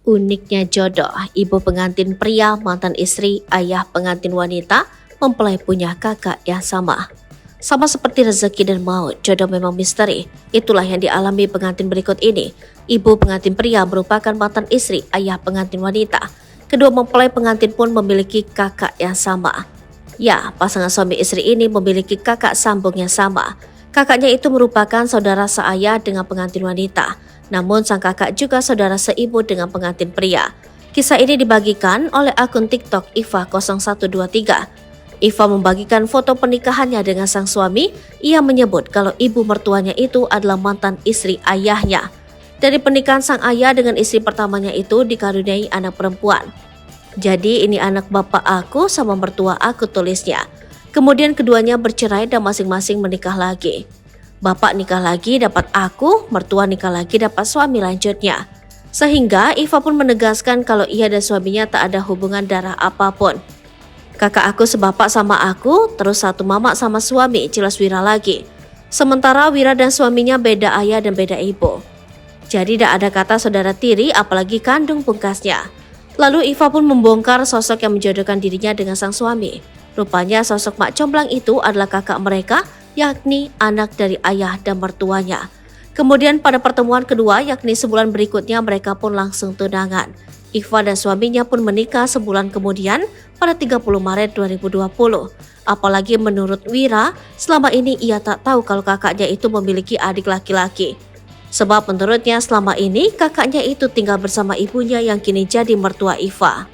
Uniknya jodoh, ibu pengantin pria, mantan istri, ayah pengantin wanita, mempelai punya kakak yang sama. Sama seperti rezeki dan maut, jodoh memang misteri. Itulah yang dialami pengantin berikut ini. Ibu pengantin pria merupakan mantan istri, ayah pengantin wanita. Kedua mempelai pengantin pun memiliki kakak yang sama. Ya, pasangan suami istri ini memiliki kakak sambung yang sama. Kakaknya itu merupakan saudara seayah dengan pengantin wanita. Namun sang kakak juga saudara seibu dengan pengantin pria. Kisah ini dibagikan oleh akun TikTok Iva0123. Iva membagikan foto pernikahannya dengan sang suami. Ia menyebut kalau ibu mertuanya itu adalah mantan istri ayahnya. Dari pernikahan sang ayah dengan istri pertamanya itu dikaruniai anak perempuan. Jadi ini anak bapak aku sama mertua aku, tulisnya. Kemudian keduanya bercerai dan masing-masing menikah lagi. Bapak nikah lagi dapat aku, mertua nikah lagi dapat suami, lanjutnya. Sehingga Iva pun menegaskan kalau ia dan suaminya tak ada hubungan darah apapun. Kakak aku sebapak sama aku, terus satu mama sama suami, jelas Wira lagi. Sementara Wira dan suaminya beda ayah dan beda ibu. Jadi tak ada kata saudara tiri apalagi kandung pungkasnya. Lalu Iva pun membongkar sosok yang menjodohkan dirinya dengan sang suami. Rupanya sosok mak comblang itu adalah kakak mereka, yakni anak dari ayah dan mertuanya. Kemudian pada pertemuan kedua, yakni sebulan berikutnya, mereka pun langsung tunangan. Iva dan suaminya pun menikah sebulan kemudian pada 30 Maret 2020. Apalagi menurut Wira, selama ini ia tak tahu kalau kakaknya itu memiliki adik laki-laki. Sebab menurutnya selama ini kakaknya itu tinggal bersama ibunya yang kini jadi mertua Iva.